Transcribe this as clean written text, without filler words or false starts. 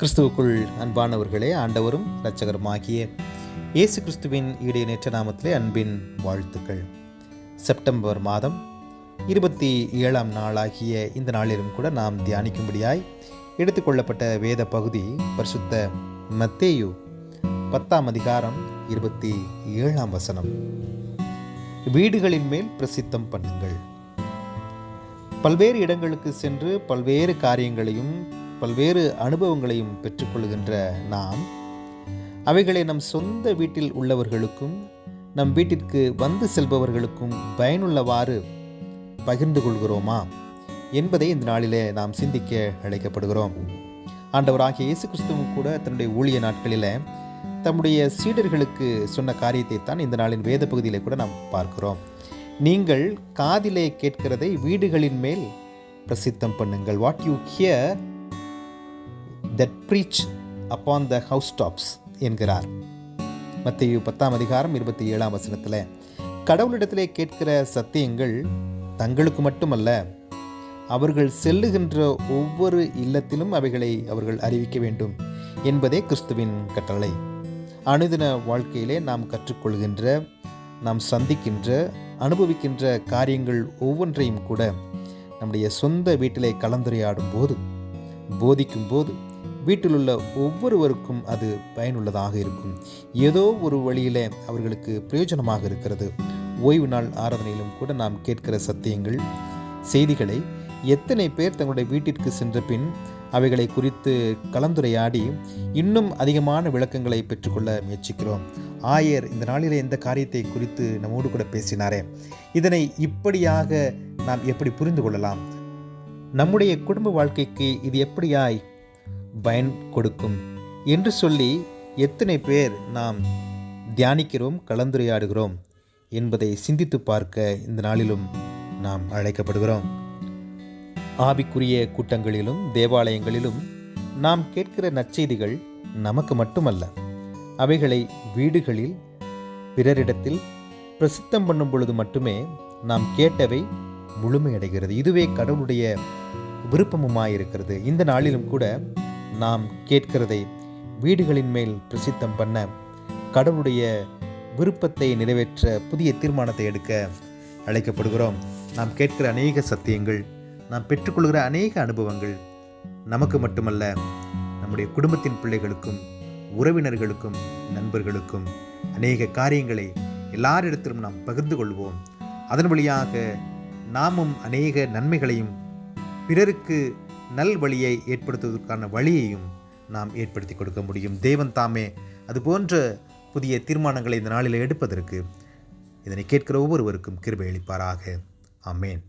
கிறிஸ்துவுக்குள் அன்பானவர்களே, ஆண்டவரும் இரட்சகருமாகிய இயேசு கிறிஸ்துவின் ஈடேற்ற நாமத்திலே அன்பின் வாழ்த்துக்கள். செப்டம்பர் மாதம் 27ஆம் நாளாகிய இந்த நாளிலும் கூட நாம் தியானிக்கும்படியாய் எடுத்துக்கொள்ளப்பட்ட வேத பகுதி பரிசுத்த மத்தேயு 10ஆம் அதிகாரம் 27ஆம் வசனம். வீடுகளின் மேல் பிரசித்தம் பண்ணுங்கள். பல்வேறு இடங்களுக்கு சென்று பல்வேறு காரியங்களையும் பல்வேறு அனுபவங்களையும் பெற்றுக்கொள்கின்ற நாம் அவைகளை நம் சொந்த வீட்டில் உள்ளவர்களுக்கும் நம் வீட்டிற்கு வந்து செல்பவர்களுக்கும் பயனுள்ளவாறு பகிர்ந்து கொள்கிறோமா என்பதை இந்த நாளிலே நாம் சிந்திக்க அழைக்கப்படுகிறோம். ஆண்டவராகிய இயேசு கிறிஸ்துவும் கூட தன்னுடைய ஊழிய நாட்களில் தம்முடைய சீடர்களுக்கு சொன்ன காரியத்தை தான் இந்த நாளின் வேத பகுதியிலே கூட நாம் பார்க்கிறோம். நீங்கள் காதிலே கேட்கிறதை வீடுகளின் மேல் பிரசித்தம் பண்ணுங்கள். What you here that preach upon the housetops என்கிறார். மத்தேயு 10ஆம் அதிகாரம் 27ஆம் வசனத்தில் கடவுளிடத்திலே கேட்கிற சத்தியங்கள் தங்களுக்கு மட்டுமல்ல, அவர்கள் செல்லுகின்ற ஒவ்வொரு இல்லத்திலும் அவைகளை அவர்கள் அறிவிக்க வேண்டும் என்பதே கிறிஸ்துவின் கட்டளை. அனுதின வாழ்க்கையிலே நாம் கற்றுக்கொள்கின்ற, நாம் சந்திக்கின்ற, அனுபவிக்கின்ற காரியங்கள் ஒவ்வொன்றையும் கூட நம்முடைய சொந்த வீட்டிலே கலந்துரையாடும் போது, போதிக்கும் போது வீட்டிலுள்ள ஒவ்வொருவருக்கும் அது பயனுள்ளதாக இருக்கும். ஏதோ ஒரு வழியில் அவர்களுக்கு பிரயோஜனமாக இருக்கிறது. ஓய்வு நாள் ஆராதனையிலும் கூட நாம் கேட்கிற சத்தியங்கள், செய்திகளை எத்தனை பேர் தங்களுடைய வீட்டிற்கு சென்ற பின் அவைகளை குறித்து கலந்துரையாடி இன்னும் அதிகமான விளக்கங்களை பெற்றுக்கொள்ள முயற்சிக்கிறோம். ஆயர் இந்த நாளில் இந்த காரியத்தை குறித்து நம்மோடு கூட பேசினாரே, இதனை இப்படியாக நாம் எப்படி புரிந்து கொள்ளலாம், நம்முடைய குடும்ப வாழ்க்கைக்கு இது எப்படியாய் பயன் கொடுக்கும் என்று சொல்லி எத்தனை பேர் நாம் தியானிக்கிறோம், கலந்துரையாடுகிறோம் என்பதை சிந்தித்து பார்க்க இந்த நாளிலும் நாம் அழைக்கப்படுகிறோம். ஆவிக்குரிய கூட்டங்களிலும் தேவாலயங்களிலும் நாம் கேட்கிற நற்செய்திகள் நமக்கு மட்டுமல்ல, அவைகளை வீடுகளில் பிறரிடத்தில் பிரசித்தம் பண்ணும் பொழுது மட்டுமே நாம் கேட்டவை முழுமையடைகிறது. இதுவே கடவுளுடைய விருப்பமுமாயிருக்கிறது. இந்த நாளிலும் கூட நாம் கேட்கிறதை வீடுகளின் மேல் பிரசித்தம் பண்ண, கடவுளுடைய விருப்பத்தை நிறைவேற்ற புதிய தீர்மானத்தை எடுக்க அழைக்கப்படுகிறோம். நாம் கேட்கிற அநேக சத்தியங்கள், நாம் பெற்றுக்கொள்கிற அநேக அனுபவங்கள் நமக்கு மட்டுமல்ல, நம்முடைய குடும்பத்தின் பிள்ளைகளுக்கும், உறவினர்களுக்கும், நண்பர்களுக்கும் அநேக காரியங்களை எல்லாரிடத்திலும் நாம் பகிர்ந்து கொள்வோம். அதன் வழியாக நாமும் அநேக நன்மைகளையும் பிறருக்கு நல் வழியை ஏற்படுத்துவதற்கான வழியையும் நாம் ஏற்படுத்தி கொடுக்க முடியும். தேவன் தாமே அதுபோன்ற புதிய தீர்மானங்களை இந்த நாளில் எடுப்பதற்கு இதனை கேட்கிற ஒவ்வொருவருக்கும் கிருபை அளிப்பாராக. ஆமென்.